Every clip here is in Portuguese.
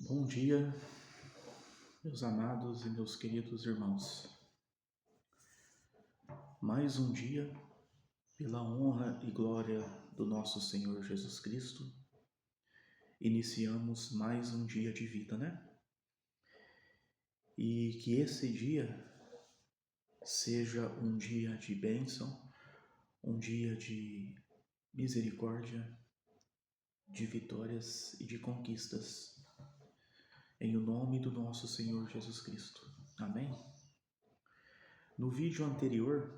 Bom dia, meus amados e meus queridos irmãos. Mais um dia, pela honra e glória do nosso Senhor Jesus Cristo, iniciamos mais um dia de vida, né? E que esse dia seja um dia de bênção, um dia de misericórdia, de vitórias e de conquistas, em o nome do nosso Senhor Jesus Cristo. Amém? No vídeo anterior,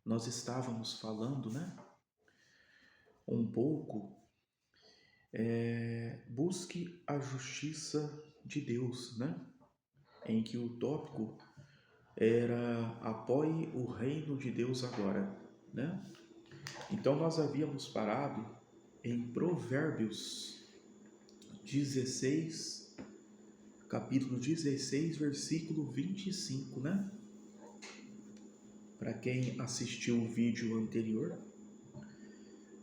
nós estávamos falando, né? Um pouco, busque a justiça de Deus, né? Em que o tópico era apoie o reino de Deus agora, né? Então nós havíamos parado em Provérbios 16, capítulo 16, versículo 25, né? Para quem assistiu o vídeo anterior,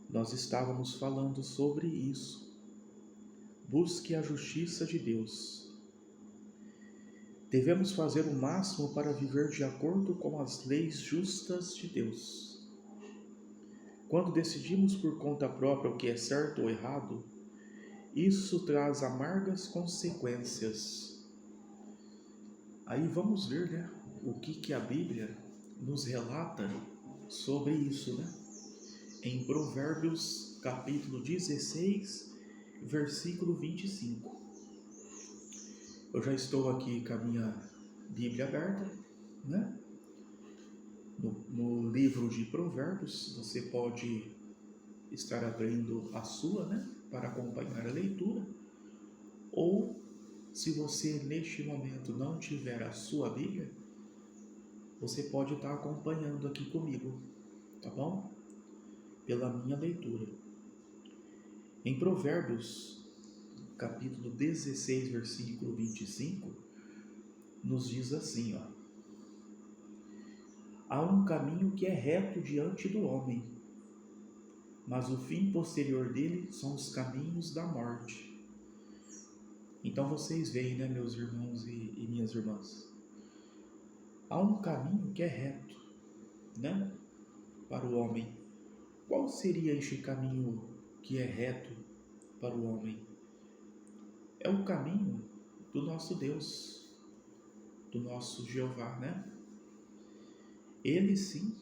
nós estávamos falando sobre isso. Busque a justiça de Deus. Devemos fazer o máximo para viver de acordo com as leis justas de Deus. Quando decidimos por conta própria o que é certo ou errado, isso traz amargas consequências. Aí vamos ver, né, o que a Bíblia nos relata sobre isso, né? Em Provérbios, capítulo 16, versículo 25. Eu já estou aqui com a minha Bíblia aberta, né? No livro de Provérbios, você pode estar abrindo a sua, né? Para acompanhar a leitura. Ou, se você neste momento não tiver a sua Bíblia, você pode estar acompanhando aqui comigo, tá bom? Pela minha leitura. Em Provérbios, capítulo 16, versículo 25, nos diz assim, ó: há um caminho que é reto diante do homem, mas o fim posterior dele são os caminhos da morte. Então vocês veem, né, meus irmãos e minhas irmãs? Há um caminho que é reto, né, para o homem. Qual seria este caminho que é reto para o homem? É o caminho do nosso Deus, do nosso Jeová, né? Ele sim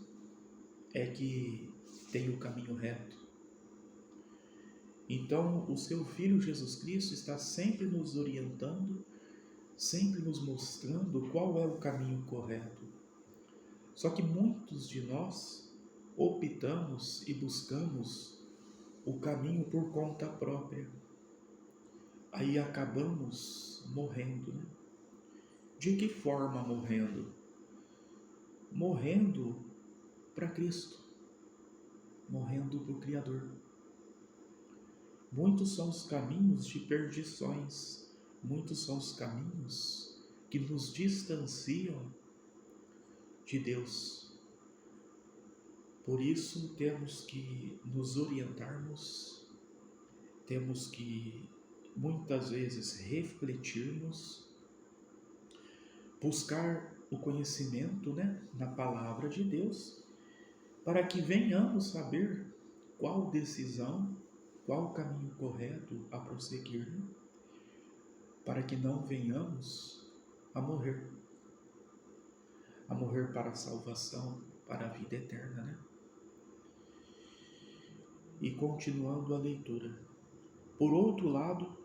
é que tem o caminho reto. Então, o seu Filho Jesus Cristo está sempre nos orientando, sempre nos mostrando qual é o caminho correto. Só que muitos de nós optamos e buscamos o caminho por conta própria. Aí acabamos morrendo, né? De que forma morrendo? Morrendo para Cristo, morrendo para o Criador. Muitos são os caminhos de perdições, muitos são os caminhos que nos distanciam de Deus. Por isso temos que nos orientarmos, temos que muitas vezes refletirmos, buscar o conhecimento, né, na palavra de Deus, para que venhamos saber qual decisão, qual caminho correto a prosseguir, né? Para que não venhamos a morrer para a salvação, para a vida eterna, né? E continuando a leitura. Por outro lado,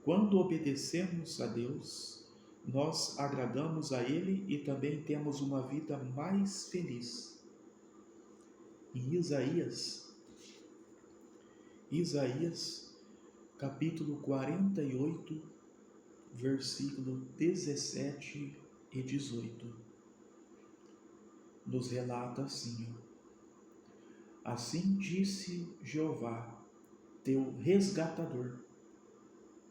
quando obedecemos a Deus, nós agradamos a Ele e também temos uma vida mais feliz. Em Isaías, capítulo 48, versículo 17 e 18, nos relata assim: assim disse Jeová, teu resgatador,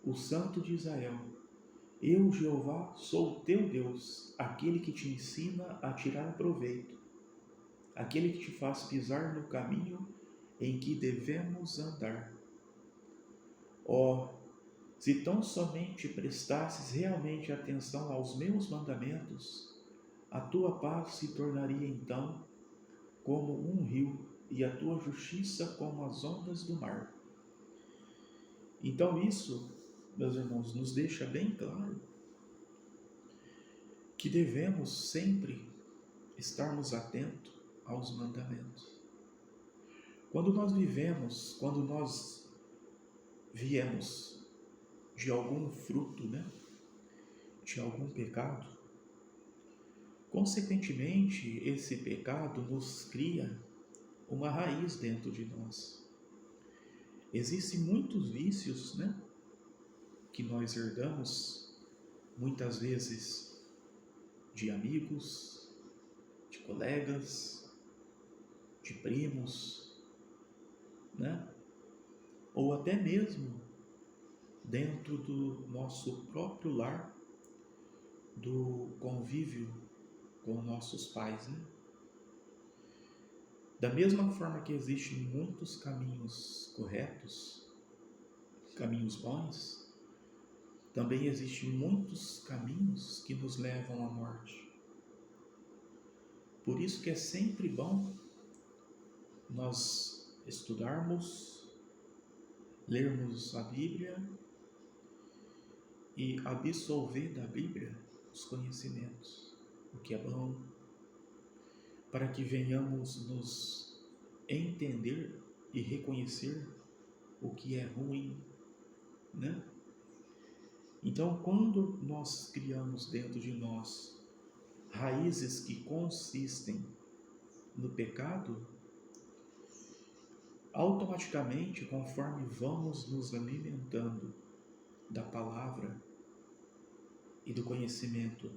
o Santo de Israel: eu, Jeová, sou teu Deus, aquele que te ensina a tirar proveito, aquele que te faz pisar no caminho em que devemos andar. Ó, Se tão somente prestasses realmente atenção aos meus mandamentos, a tua paz se tornaria então como um rio e a tua justiça como as ondas do mar. Então isso, meus irmãos, nos deixa bem claro que devemos sempre estarmos atentos aos mandamentos. Quando nós viemos de algum fruto, de algum pecado, consequentemente esse pecado nos cria uma raiz dentro de nós. Existem muitos vícios, que nós herdamos, muitas vezes de amigos, de colegas, de primos, ou até mesmo dentro do nosso próprio lar, do convívio com nossos pais, Da mesma forma que existem muitos caminhos corretos, caminhos bons, também existem muitos caminhos que nos levam à morte. Por isso que é sempre bom nós estudarmos, lermos a Bíblia e absorver da Bíblia os conhecimentos, o que é bom, para que venhamos nos entender e reconhecer o que é ruim, Então, quando nós criamos dentro de nós raízes que consistem no pecado, automaticamente, conforme vamos nos alimentando da palavra e do conhecimento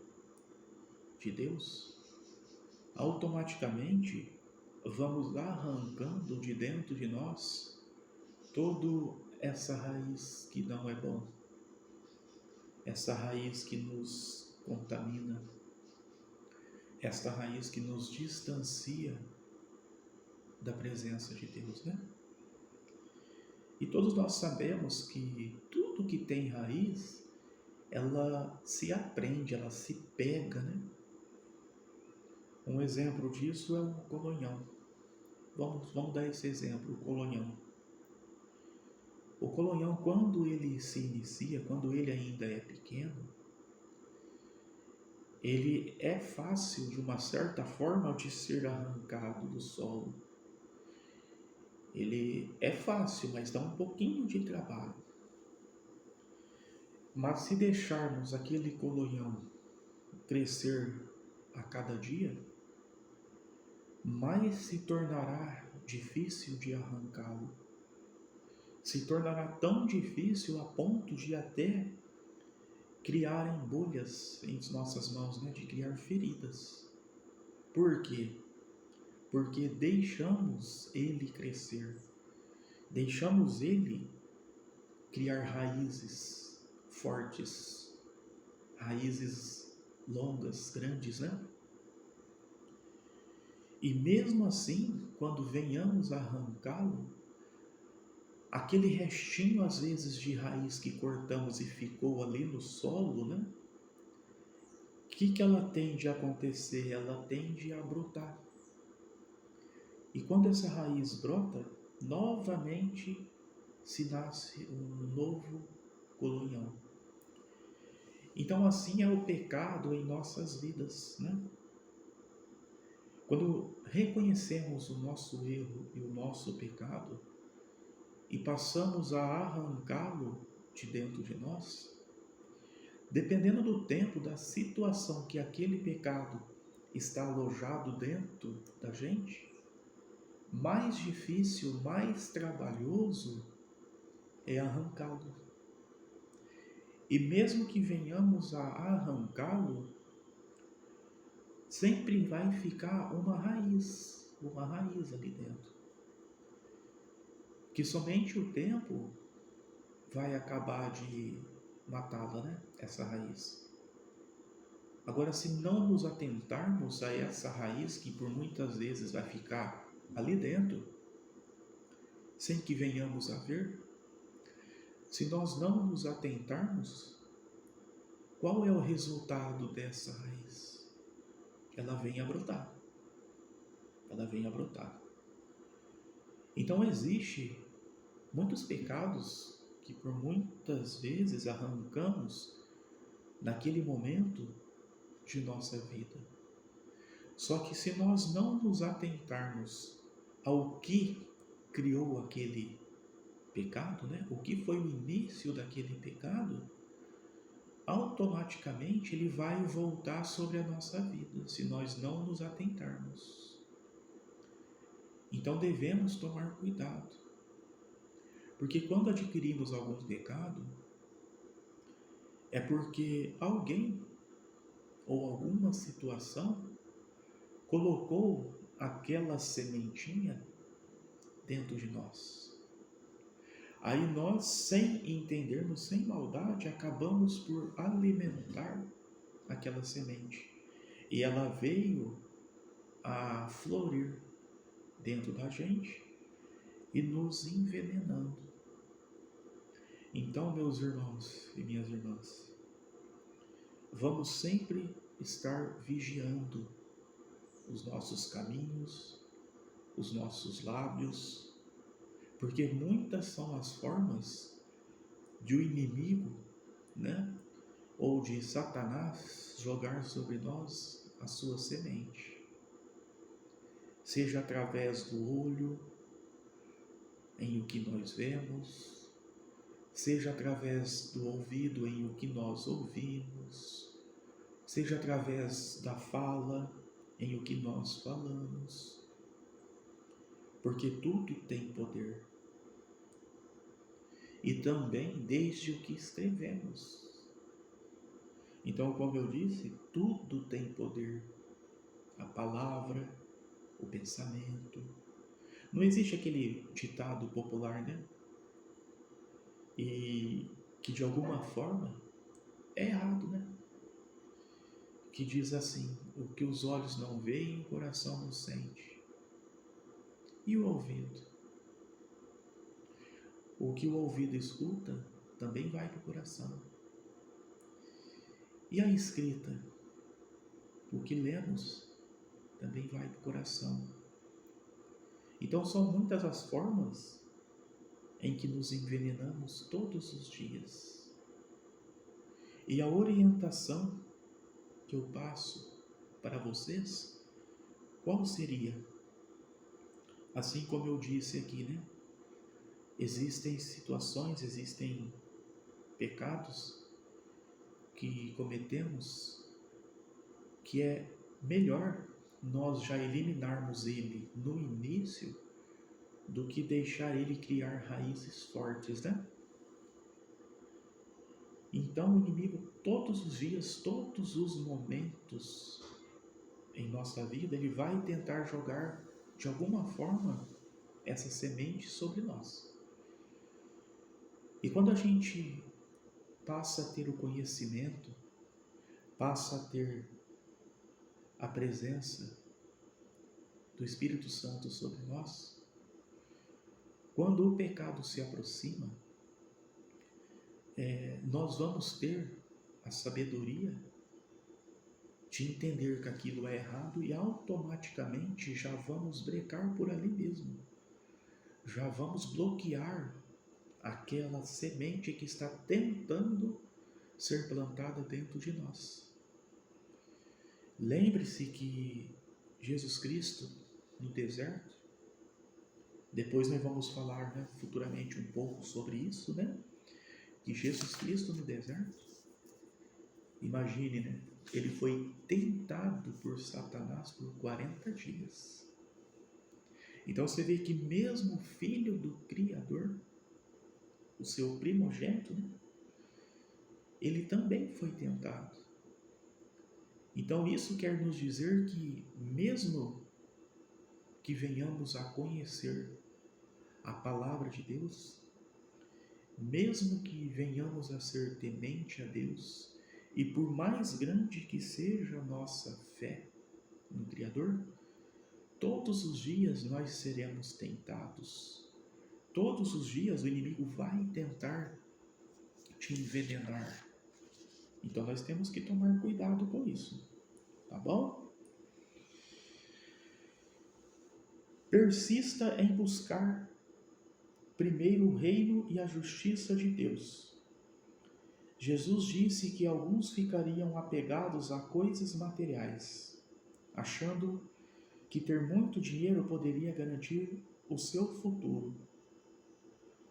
de Deus, automaticamente vamos arrancando de dentro de nós toda essa raiz que não é bom, essa raiz que nos contamina, esta raiz que nos distancia da presença de Deus, E todos nós sabemos que tudo que tem raiz, ela se aprende, ela se pega, Um exemplo disso é o colonhão. Vamos dar esse exemplo, o colonhão. O colonhão, quando ele se inicia, quando ele ainda é pequeno, ele é fácil, de uma certa forma, de ser arrancado do solo. Ele é fácil, mas dá um pouquinho de trabalho. Mas se deixarmos aquele colonhão crescer a cada dia, mais se tornará difícil de arrancá-lo. Se tornará tão difícil a ponto de até criarem bolhas em nossas mãos, de criar feridas. Por quê? Porque deixamos ele crescer, deixamos ele criar raízes fortes, raízes longas, grandes, E mesmo assim, quando venhamos a arrancá-lo, aquele restinho às vezes de raiz que cortamos e ficou ali no solo, O que ela tende a acontecer? Ela tende a brotar. E quando essa raiz brota, novamente se nasce um novo colonhão. Então assim é o pecado em nossas vidas, Quando reconhecemos o nosso erro e o nosso pecado e passamos a arrancá-lo de dentro de nós, dependendo do tempo, da situação que aquele pecado está alojado dentro da gente, mais difícil, mais trabalhoso é arrancá-lo. E mesmo que venhamos a arrancá-lo, sempre vai ficar uma raiz ali dentro, que somente o tempo vai acabar de matá-la, essa raiz. Agora, se não nos atentarmos a essa raiz que por muitas vezes vai ficar ali dentro, sem que venhamos a ver, Se nós não nos atentarmos, qual é o resultado dessa raiz? Ela vem a brotar. Ela vem a brotar. Então existe muitos pecados que por muitas vezes arrancamos naquele momento de nossa vida. Só que se nós não nos atentarmos ao que criou aquele pecado, né? O que foi o início daquele pecado, automaticamente ele vai voltar sobre a nossa vida, se nós não nos atentarmos. Então devemos tomar cuidado, porque quando adquirimos algum pecado, é porque alguém ou alguma situação colocou aquela sementinha dentro de nós. Aí nós, sem entendermos, sem maldade, acabamos por alimentar aquela semente. E ela veio a florir dentro da gente e nos envenenando. Então, meus irmãos e minhas irmãs, vamos sempre estar vigiando os nossos caminhos, os nossos lábios, porque muitas são as formas de o inimigo, né, ou de Satanás jogar sobre nós a sua semente, seja através do olho, em o que nós vemos, seja através do ouvido, em o que nós ouvimos, seja através da fala, em o que nós falamos, porque tudo tem poder. E também desde o que escrevemos. Então, como eu disse, tudo tem poder. A palavra, o pensamento. Não existe aquele ditado popular, né? E que de alguma forma é errado, né? Que diz assim: o que os olhos não veem, o coração não sente. E o ouvido? O que o ouvido escuta também vai para o coração. E a escrita? O que lemos também vai para o coração. Então são muitas as formas em que nos envenenamos todos os dias. E a orientação que eu passo para vocês, qual seria? Assim como eu disse aqui, né? Existem situações, existem pecados que cometemos que é melhor nós já eliminarmos ele no início do que deixar ele criar raízes fortes, né? Então o inimigo todos os dias, todos os momentos em nossa vida, ele vai tentar jogar de alguma forma essa semente sobre nós. E quando a gente passa a ter o conhecimento, passa a ter a presença do Espírito Santo sobre nós, quando o pecado se aproxima, nós vamos ter a sabedoria de entender que aquilo é errado e automaticamente já vamos brecar por ali mesmo. Já vamos bloquear aquela semente que está tentando ser plantada dentro de nós. Lembre-se que Jesus Cristo no deserto, depois nós vamos falar, né, futuramente um pouco sobre isso, né? Que Jesus Cristo no deserto, imagine, né? Ele foi tentado por Satanás por 40 dias. Então você vê que mesmo o filho do Criador, o seu primogênito, né? Ele também foi tentado. Então isso quer nos dizer que mesmo que venhamos a conhecer a palavra de Deus, mesmo que venhamos a ser temente a Deus, e por mais grande que seja a nossa fé no Criador, todos os dias nós seremos tentados. Todos os dias o inimigo vai tentar te envenenar. Então nós temos que tomar cuidado com isso, tá bom? Persista em buscar primeiro o reino e a justiça de Deus. Jesus disse que alguns ficariam apegados a coisas materiais, achando que ter muito dinheiro poderia garantir o seu futuro.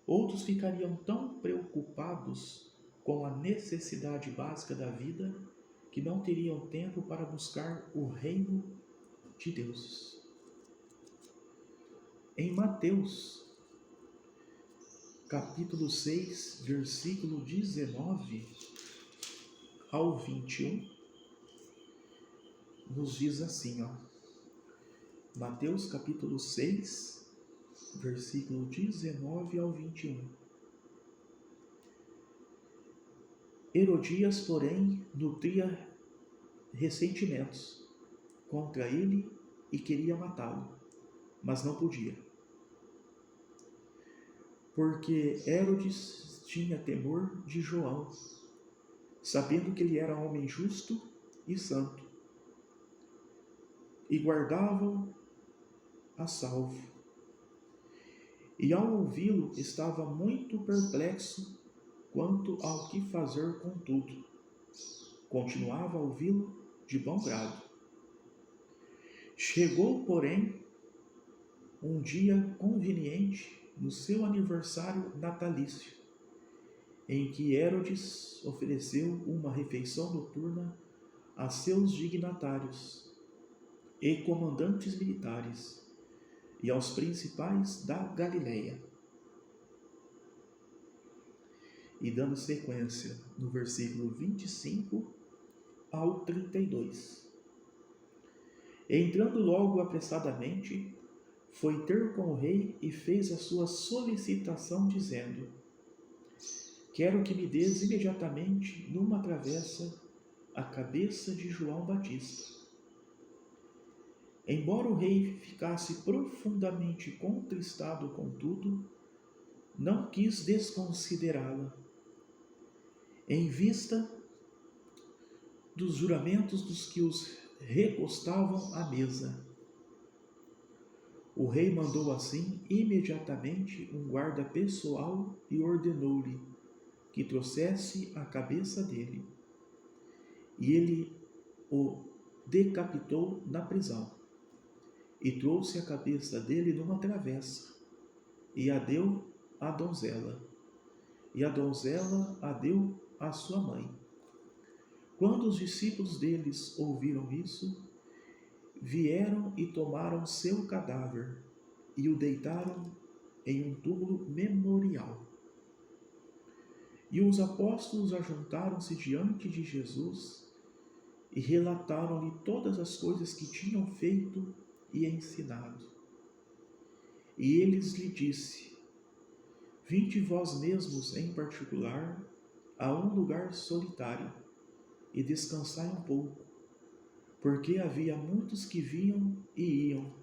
Outros ficariam tão preocupados com a necessidade básica da vida que não teriam tempo para buscar o reino de Deus. Em Mateus, capítulo 6, versículo 19 ao 21, nos diz assim, ó. Mateus, capítulo 6, versículo 19 ao 21. Herodias, porém, nutria ressentimentos contra ele e queria matá-lo, mas não podia. Porque Herodes tinha temor de João, sabendo que ele era homem justo e santo, e guardava-o a salvo. E ao ouvi-lo, estava muito perplexo quanto ao que fazer com tudo. Continuava a ouvi-lo de bom grado. Chegou, porém, um dia conveniente no seu aniversário natalício, em que Herodes ofereceu uma refeição noturna a seus dignatários e comandantes militares e aos principais da Galileia. E dando sequência no versículo 25 ao 32. Entrando logo apressadamente, foi ter com o rei e fez a sua solicitação, dizendo: quero que me des imediatamente numa travessa a cabeça de João Batista. Embora o rei ficasse profundamente contristado com tudo, não quis desconsiderá-la, em vista dos juramentos dos que os recostavam à mesa. O rei mandou assim imediatamente um guarda pessoal e ordenou-lhe que trouxesse a cabeça dele. E ele o decapitou na prisão. E trouxe a cabeça dele numa travessa, e a deu à donzela. E a donzela a deu à sua mãe. Quando os discípulos deles ouviram isso, vieram e tomaram seu cadáver e o deitaram em um túmulo memorial. E os apóstolos ajuntaram-se diante de Jesus e relataram-lhe todas as coisas que tinham feito e ensinado. E eles lhe disse: vinde vós mesmos em particular a um lugar solitário e descansai um pouco, porque havia muitos que vinham e iam,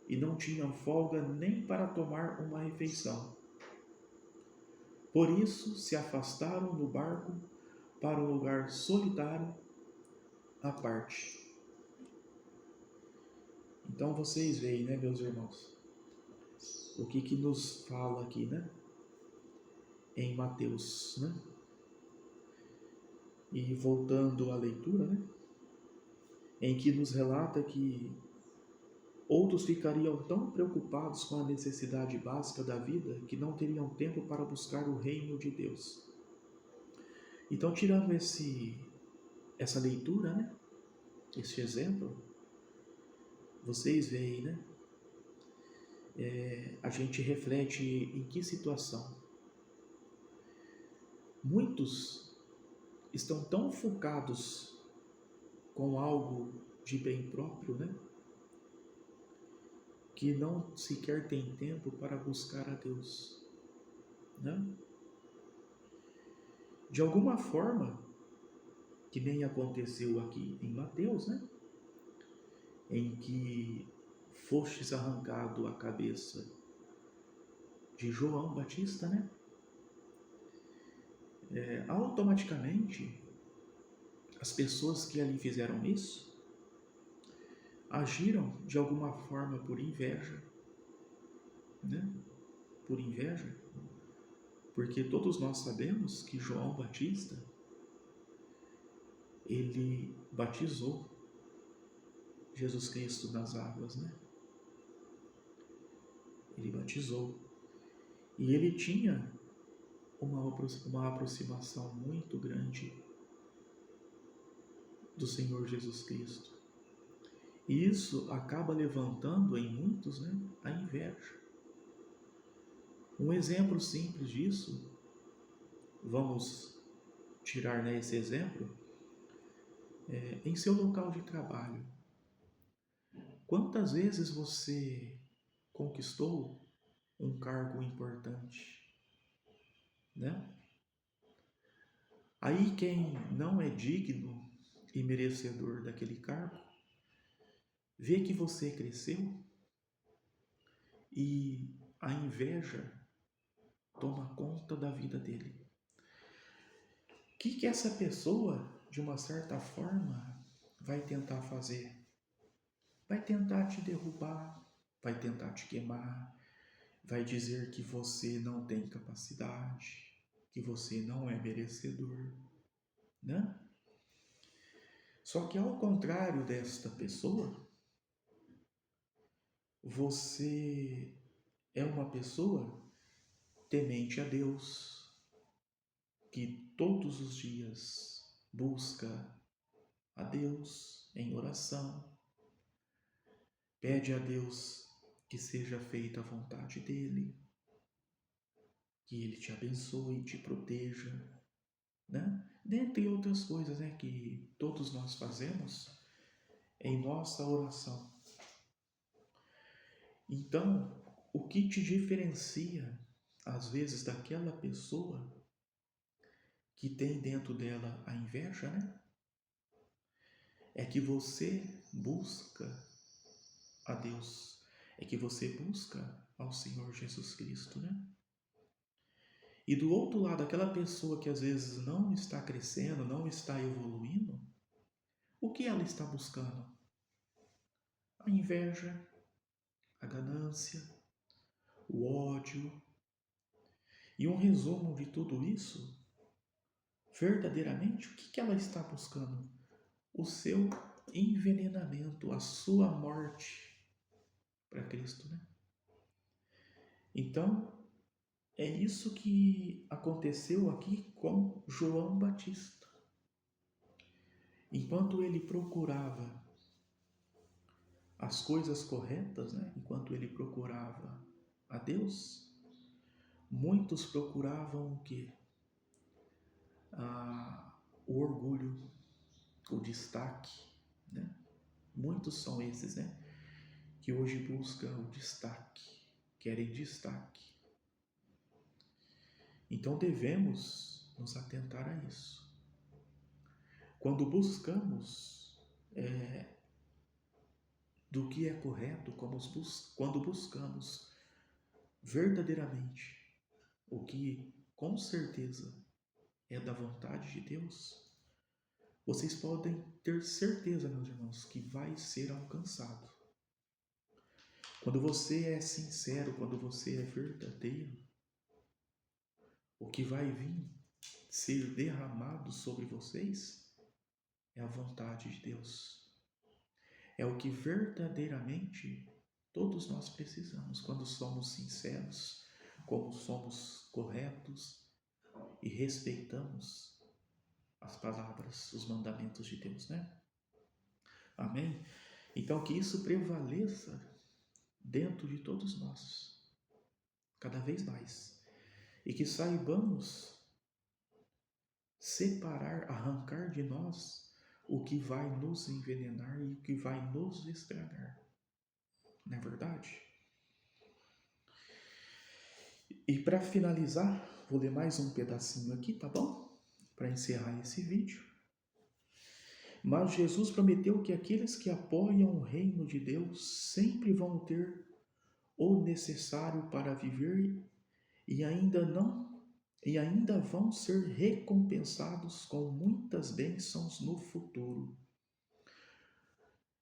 e não tinham folga nem para tomar uma refeição. Por isso se afastaram no barco para um lugar solitário à parte. Então vocês veem, né, meus irmãos, o que nos fala aqui, né, em Mateus, né? E voltando à leitura, né, em que nos relata que outros ficariam tão preocupados com a necessidade básica da vida que não teriam tempo para buscar o reino de Deus. Então, tirando essa leitura, né, esse exemplo, vocês veem, né, a gente reflete em que situação. Muitos estão tão focados com algo de bem próprio, né, que não sequer tem tempo para buscar a Deus, né? De alguma forma, que nem aconteceu aqui em Mateus, né, em que fostes arrancado a cabeça de João Batista, né? automaticamente, as pessoas que ali fizeram isso agiram de alguma forma por inveja, né? Por inveja, porque todos nós sabemos que João Batista, ele batizou Jesus Cristo nas águas, né? Ele batizou. E ele tinha uma aproximação muito grande do Senhor Jesus Cristo. E isso acaba levantando em muitos, né, a inveja. Um exemplo simples disso, vamos tirar, né, esse exemplo, em seu local de trabalho. Quantas vezes você conquistou um cargo importante, né? Aí quem não é digno e merecedor daquele cargo, vê que você cresceu e a inveja toma conta da vida dele. O que essa pessoa, de uma certa forma, vai tentar fazer? Vai tentar te derrubar, vai tentar te queimar, vai dizer que você não tem capacidade, que você não é merecedor, né? Só que ao contrário desta pessoa, você é uma pessoa temente a Deus, que todos os dias busca a Deus em oração, pede a Deus que seja feita a vontade dEle, que Ele te abençoe, te proteja, né? Dentre outras coisas, né, que todos nós fazemos em nossa oração. Então, o que te diferencia, às vezes, daquela pessoa que tem dentro dela a inveja, né? É que você busca a Deus, é que você busca ao Senhor Jesus Cristo, né? E do outro lado, aquela pessoa que às vezes não está crescendo, não está evoluindo, o que ela está buscando? A inveja, a ganância, o ódio. E um resumo de tudo isso, verdadeiramente, o que ela está buscando? O seu envenenamento, a sua morte para Cristo, né? Então, é isso que aconteceu aqui com João Batista. Enquanto ele procurava as coisas corretas, né? Enquanto ele procurava a Deus, muitos procuravam o quê? O orgulho, o destaque, né? Muitos são esses, né? Que hoje buscam o destaque, querem destaque. Então devemos nos atentar a isso. Quando buscamos do que é correto, quando buscamos verdadeiramente o que com certeza é da vontade de Deus, vocês podem ter certeza, meus irmãos, que vai ser alcançado. Quando você é sincero, quando você é verdadeiro, o que vai vir ser derramado sobre vocês é a vontade de Deus. É o que verdadeiramente todos nós precisamos quando somos sinceros, quando somos corretos e respeitamos as palavras, os mandamentos de Deus, né? Amém? Então que isso prevaleça dentro de todos nós, cada vez mais, e que saibamos separar, arrancar de nós o que vai nos envenenar e o que vai nos estragar. Não é verdade? E para finalizar, vou ler mais um pedacinho aqui, tá bom? Para encerrar esse vídeo. Mas Jesus prometeu que aqueles que apoiam o reino de Deus sempre vão ter o necessário para viver e ainda não e ainda vão ser recompensados com muitas bênçãos no futuro.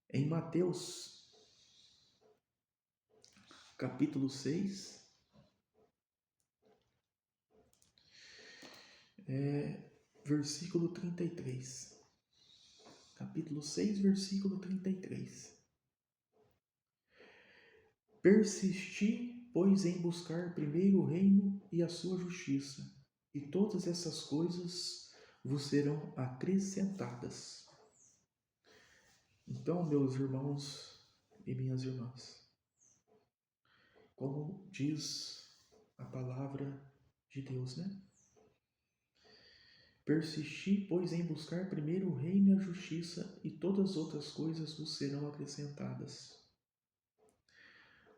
Em Mateus, capítulo 6, versículo 33. Capítulo 6, versículo 33. Persisti, pois, em buscar primeiro o reino e a sua justiça, e todas essas coisas vos serão acrescentadas. Então, meus irmãos e minhas irmãs, como diz a palavra de Deus, né? Persisti, pois, em buscar primeiro o reino e a justiça, e todas as outras coisas vos serão acrescentadas.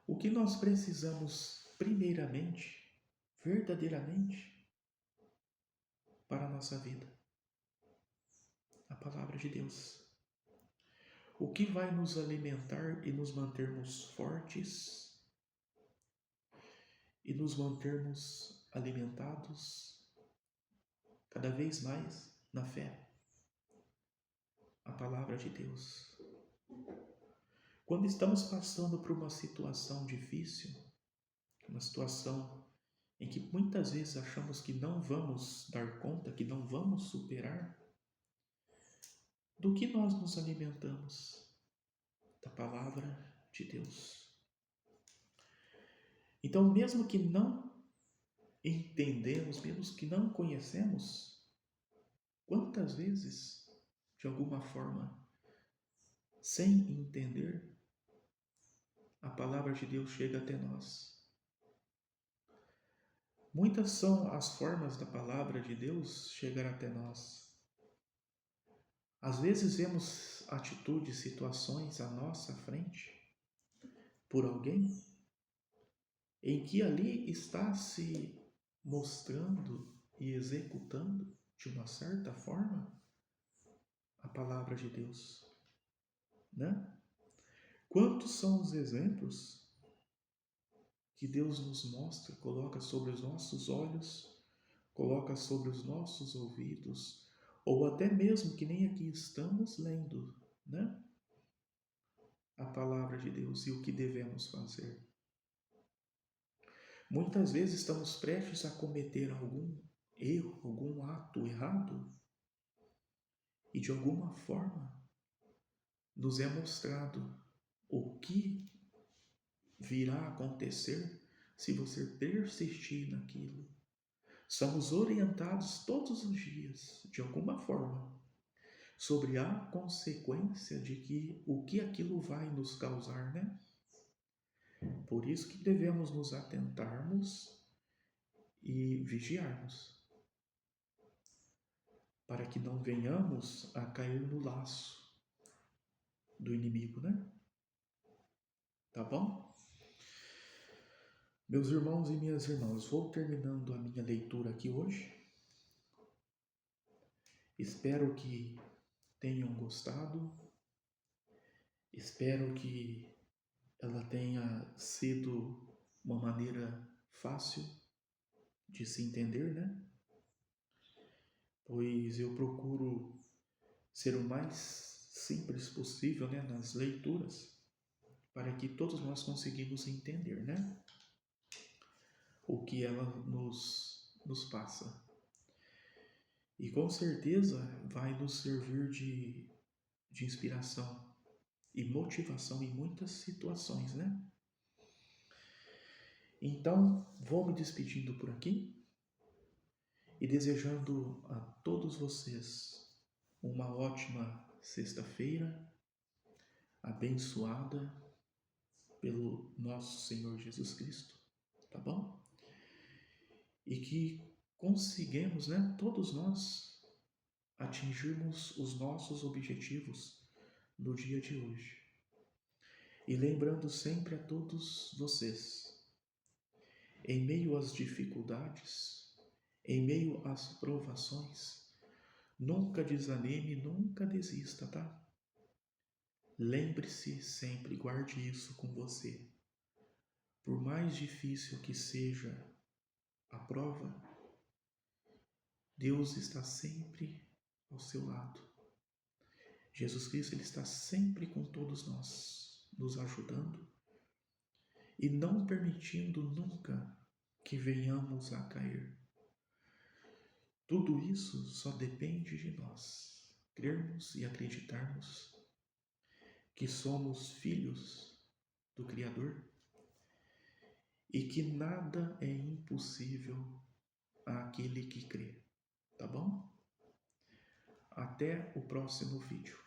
O que nós precisamos, primeiramente, verdadeiramente, para a nossa vida? A palavra de Deus. O que vai nos alimentar e nos mantermos fortes e nos mantermos alimentados cada vez mais na fé? A palavra de Deus. Quando estamos passando por uma situação difícil, uma situação em que muitas vezes achamos que não vamos dar conta, que não vamos superar, do que nós nos alimentamos? Da palavra de Deus. Então, mesmo que não entendemos, mesmo que não conhecemos, quantas vezes, de alguma forma, sem entender, a palavra de Deus chega até nós. Muitas são as formas da palavra de Deus chegar até nós. Às vezes vemos atitudes, situações à nossa frente por alguém em que ali está se mostrando e executando de uma certa forma a palavra de Deus, né? Quantos são os exemplos que Deus nos mostra, coloca sobre os nossos olhos, coloca sobre os nossos ouvidos, ou até mesmo que nem aqui estamos lendo, né? A palavra de Deus e o que devemos fazer. Muitas vezes estamos prestes a cometer algum erro, algum ato errado, e de alguma forma nos é mostrado o que virá a acontecer se você persistir naquilo. Somos orientados todos os dias, de alguma forma, sobre a consequência de que o que aquilo vai nos causar, né? Por isso que devemos nos atentarmos e vigiarmos, para que não venhamos a cair no laço do inimigo, né? Tá bom? Meus irmãos e minhas irmãs, vou terminando a minha leitura aqui hoje. Espero que tenham gostado. Espero que ela tenha sido uma maneira fácil de se entender, né? Pois eu procuro ser o mais simples possível, né, nas leituras, para que todos nós conseguimos entender, né, o que ela nos passa. E com certeza vai nos servir de inspiração e motivação em muitas situações, né? Então, vou me despedindo por aqui e desejando a todos vocês uma ótima sexta-feira, abençoada pelo nosso Senhor Jesus Cristo, tá bom? E que consigamos, né, todos nós, atingirmos os nossos objetivos no dia de hoje. E lembrando sempre a todos vocês, em meio às dificuldades, em meio às provações, nunca desanime, nunca desista, tá? Lembre-se sempre, guarde isso com você. Por mais difícil que seja a prova, Deus está sempre ao seu lado. Jesus Cristo, Ele está sempre com todos nós, nos ajudando e não permitindo nunca que venhamos a cair. Tudo isso só depende de nós, crermos e acreditarmos que somos filhos do Criador e que nada é impossível àquele que crê, tá bom? Até o próximo vídeo.